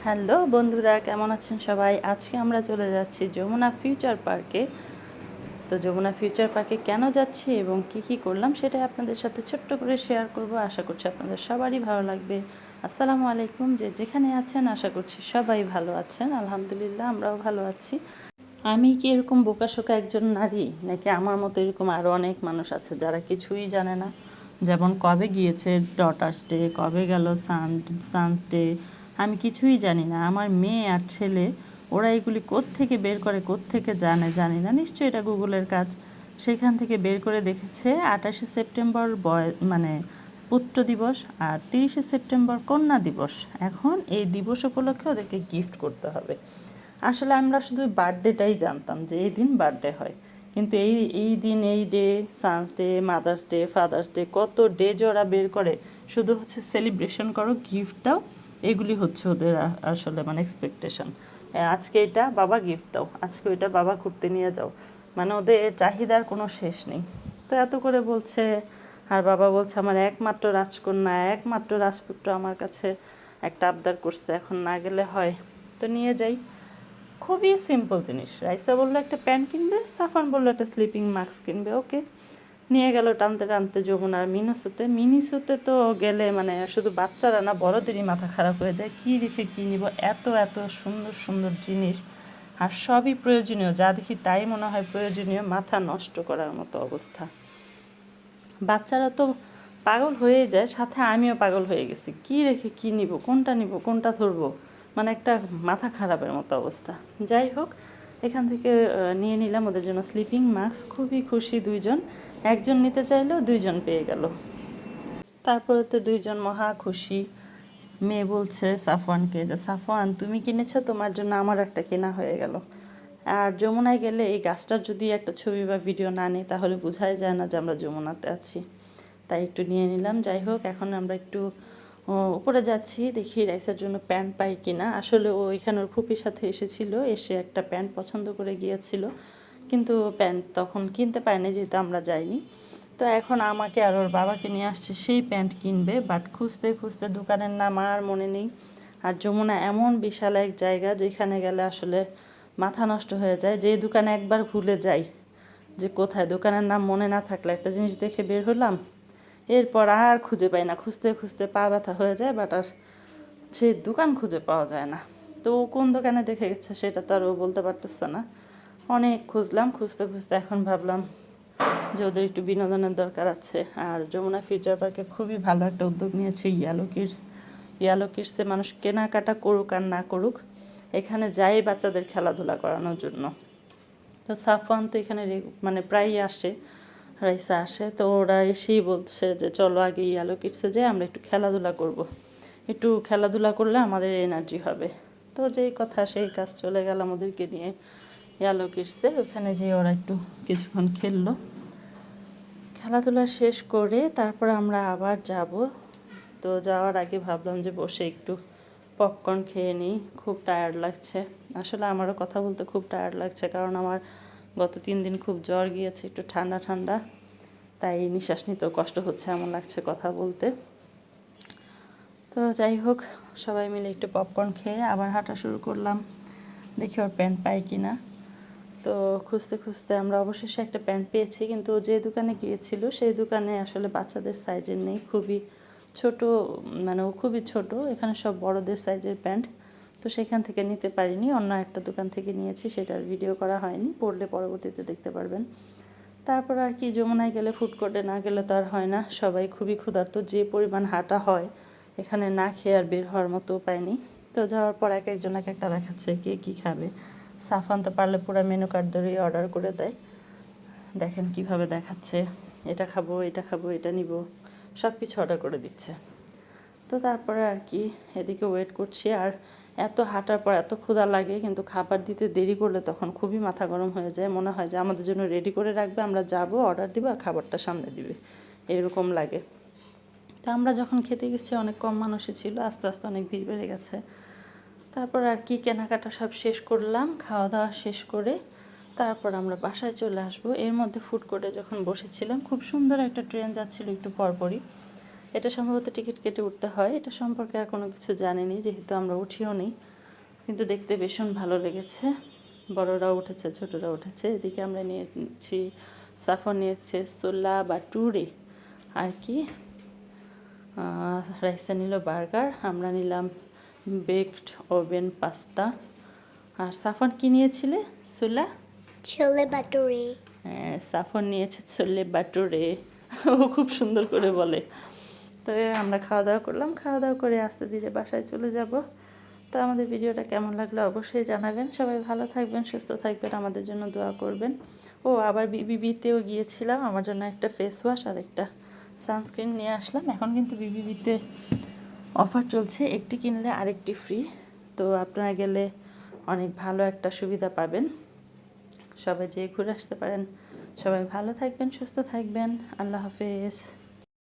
Hello বন্ধুরা, কেমন আছেন সবাই? আজকে আমরা চলে যাচ্ছি যমুনা ফিউচার পার্কে। তো যমুনা ফিউচার পার্কে কেন যাচ্ছি এবং কি কি করলাম সেটাই আপনাদের সাথে ছোট্ট করে শেয়ার করব। আশা করছি আপনাদের সবারই ভালো লাগবে। আসসালামু আলাইকুম, যেখানে আছেন আশা করছি সবাই ভালো আছেন। আলহামদুলিল্লাহ, আমরাও ভালো আছি। আমি কি এরকম বোকাশোকা একজন নারী, নাকি আমার মতো এরকম আরও অনেক মানুষ আছে যারা কিছুই জানে না? যেমন কবে গিয়েছে ডটার্স ডে, কবে গেল সানস ডে, আমি কিছুই জানি না। আমার মেয়ে আর ছেলে ওরা এগুলি কোত্থেকে বের করে, কোত্থেকে জানি না, নিশ্চয়ই এটা গুগলের কাজ। সেখান থেকে বের করে দেখেছে 28শে সেপ্টেম্বর মানে পুত্র দিবস আর 30শে সেপ্টেম্বর কন্যা দিবস। এখন এই দিবস উপলক্ষে ওদেরকে গিফট করতে হবে। আসলে আমরা শুধু বার্থডেটাই জানতাম যে এই দিন বার্থডে হয়, কিন্তু এই দিন, এই day, sons day, mother's day, father's day, কত ডে যে ওরা বের করে, শুধু হচ্ছে সেলিব্রেশন করো, গিফট দাও, এগুলি হচ্ছে ওদের আসলে মানে এক্সপেকটেশন। আজকে এটা বাবা গিফট দাও, আজকে ওইটা বাবা ঘুরতে নিয়ে যাও, মানে ওদের চাহিদার কোনো শেষ নেই। তো এত করে বলছে, আর বাবা বলছে আমার একমাত্র রাজকন্যা, একমাত্র রাজপুত্র আমার কাছে একটা আবদার করছে, এখন না গেলে হয়, তো নিয়ে যাই। খুবই সিম্পল জিনিস। রাইসা বললো একটা প্যান্ট কিনবে, সাফান বললো একটা স্লিপিং মাস্ক কিনবে, ওকে। নিয়ে গেল টানতে টানতে যমুনার মিনিসুতে তো গেলে মানে শুধু বাচ্চারা না, বড়দেরই মাথা খারাপ হয়ে যায়। কী রেখে কী নিব, এত এত সুন্দর সুন্দর জিনিস, আর সবই প্রয়োজনীয়, যা দেখি তাই মনে হয় প্রয়োজনীয়, মাথা নষ্ট করার মতো অবস্থা। বাচ্চারা তো পাগল হয়ে যায়, সাথে আমিও পাগল হয়ে গেছি, কী রেখে কী নিব, কোনটা নিব, কোনটা ধরবো, মানে একটা মাথা খারাপের মতো অবস্থা। যাই হোক, এখান থেকে নিয়ে নিলাম ওদের জন্য স্লিপিং মাস্ক। খুবই খুশি দুইজন, একজন নিতে চাইলেও দুইজন পেয়ে গেল। তারপরে তো দুইজন মহা খুশি। মেয়ে বলছে সাফওয়ানকে যে সাফওয়ান তুমি কিনেছো, তোমার জন্য আমার একটা কেনা হয়ে গেল। আর যমুনায় গেলে এই গাছটার যদি একটা ছবি বা ভিডিও না নিই তাহলে বোঝাই যায় না যে আমরা যমুনাতে আছি, তাই একটু নিয়ে নিলাম। যাই হোক, এখন আমরা একটু উপরে যাচ্ছি, দেখি রাইসার জন্য প্যান্ট পাই কিনা। আসলে ও এখানে ওর ফুপির সাথে এসেছিল, এসে একটা প্যান্ট পছন্দ করে গিয়েছিল, কিন্তু প্যান্ট তখন কিনতে পারেনি যেহেতু আমরা যাইনি। তো এখন আমাকে আর ওর বাবাকে নিয়ে আসছে, সেই প্যান্ট কিনবে, বাট খুঁজতে খুঁজতে দোকানের নাম আর মনে নেই। আর যমুনা এমন বিশাল এক জায়গা যেখানে গেলে আসলে মাথা নষ্ট হয়ে যায়। যে দোকানে একবার ভুলে যাই যে কোথায়, দোকানের নাম মনে না থাকলে একটা জিনিস দেখে বের হলাম, এরপর আর খুঁজে পাই না, খুঁজতে খুঁজতে পা ব্যথা হয়ে যায়, বাট আর সেই দোকান খুঁজে পাওয়া যায় না। তো ও কোন দোকানে দেখে গেছে সেটা তো আর ও বলতে পারতেছে না। অনেক খুঁজলাম, খুঁজতে খুঁজতে এখন ভাবলাম যে ওদের একটু বিনোদনের দরকার আছে। আর যমুনা ফিউচার পার্কে খুবই ভালো একটা উদ্যোগ নিয়েছে ইয়ালো কিডসে মানুষ কেনাকাটা করুক আর না করুক, এখানে যাই বাচ্চাদের খেলাধুলা করানোর জন্য। তো সাফওয়ান তো এখানে মানে প্রায়ই আসে, রাইসা আসে, তো ওরা এসেই বলছে যে চলো আগে ইয়ালো কিডসে যাই, আমরা একটু খেলাধুলা করব, একটু খেলাধুলা করলে আমাদের এনার্জি হবে। তো যেই কথা সেই কাজ, চলে গেলাম ওদেরকে নিয়ে ইয়ালো কিডসে। ওখানে যেয়ে ওরা একটু কিছুক্ষণ খেললো, খেলাধুলা শেষ করে তারপর আমরা আবার যাব। তো যাওয়ার আগে ভাবলাম যে বসে একটু পপকর্ন খেয়ে নিই, খুব টায়ার্ড লাগছে। আসলে আমারও কথা বলতে খুব টায়ার্ড লাগছে, কারণ আমার গত 3 দিন খুব জ্বর গিয়েছে, একটু ঠান্ডা ঠান্ডা, তাই নিঃশ্বাস নিতেও কষ্ট হচ্ছে, এমন লাগছে কথা বলতে। তো যাই হোক, সবাই মিলে একটু পপকর্ন খেয়ে আবার হাঁটা শুরু করলাম, দেখি ওর প্যান্ট পাই কি না। তো খুঁজতে খুঁজতে আমরা অবশেষে একটা প্যান্ট পেয়েছি, কিন্তু যে দোকানে গিয়েছিল সেই দোকানে আসলে বাচ্চাদের সাইজের নেই, খুবই ছোট, মানে ও খুবই ছোট, এখানে সব বড়দের সাইজের প্যান্ট। তো সেখান থেকে নিতে পারিনি, অন্য একটা দোকান থেকে নিয়েছি, সেটার ভিডিও করা হয়নি, পড়লে পরবর্তীতে দেখতে পারবেন। তারপর আর কি, যমুনায় গেলে ফুড কোর্টে না গেলে তো আর হয় না, সবাই খুবই ক্ষুধার্ত, যে পরিমাণ হাঁটা হয় এখানে না খেয়ে আর বের হওয়ার মতো উপায় নেই। তো যাওয়ার পর এক একজন এক একটা দেখাচ্ছে কে কী খাবে। সাফান তো পারলে পুরো মেনু কার্ড ধরেই অর্ডার করে দেয়, দেখেন কিভাবে দেখাচ্ছে, এটা খাবো, এটা খাবো, এটা নিব, সব কিছু অর্ডার করে দিচ্ছে। তো তারপরে আর কি এদিকে ওয়েট করছি, আর এত হাঁটার পর এত ক্ষুধা লাগে, কিন্তু খাবার দিতে দেরি করলে তখন খুবই মাথা গরম হয়ে যায়, মনে হয় যে আমাদের জন্য রেডি করে রাখবে, আমরা যাব, অর্ডার দিব, আর খাবারটা সামনে দিবে, এরকম লাগে। তো আমরা যখন খেতে গেছি অনেক কম মানুষই ছিল, আস্তে আস্তে অনেক ভিড় বেড়ে গেছে। তারপর আর কি কেনাকাটা সব শেষ করলাম, খাওয়া দাওয়া শেষ করে তারপর আমরা বাসায় চলে আসবো। এর মধ্যে ফুড কোর্টে যখন বসেছিলাম, খুব সুন্দর একটা ট্রেন যাচ্ছিল একটু পরপরই, এটা সম্ভবত টিকিট কেটে উঠতে হয়, এটা সম্পর্কে আর কোনো কিছু জানিনি যেহেতু আমরা উঠিও নি। কিন্তু দেখতে ভীষণ ভালো লেগেছে। বড়রাও উঠেছে, ছোটরাও উঠেছে। এদিকে আমরা নিয়েছি, সাফর নিয়েছে ছোলা বাটুরে আর কি, রাইসা নিল বার্গার, আমরা নিলাম বেকড ওভেন পাস্তা। আর সাফন কি নিয়েছিলে? ছোলা ছোলে বাটুরে। সাফন নিয়েছে ছোলে বাটুরে। ও খুব সুন্দর করে বলে। তো আমরা খাওয়া দাওয়া করলাম, খাওয়া দাওয়া করে আস্তে ধীরে বাসায় চলে যাব। তো আমাদের ভিডিওটা কেমন লাগলো অবশ্যই জানাবেন। সবাই ভালো থাকবেন, সুস্থ থাকবেন, আমাদের জন্য দোয়া করবেন। ও আবার বিবিবিতেও গিয়েছিলাম, আমার জন্য একটা ফেস ওয়াশ আর একটা সানস্ক্রিন নিয়ে আসলাম। এখন কিন্তু বিবিবিতে অফার চলছে, একটি কিনলে আরেকটি ফ্রি। তো আপনারা গেলে অনেক ভালো একটা সুবিধা পাবেন। সবাই যেয়ে ঘুরে আসতে পারেন। সবাই ভালো থাকবেন, সুস্থ থাকবেন। আল্লাহ হাফেজ।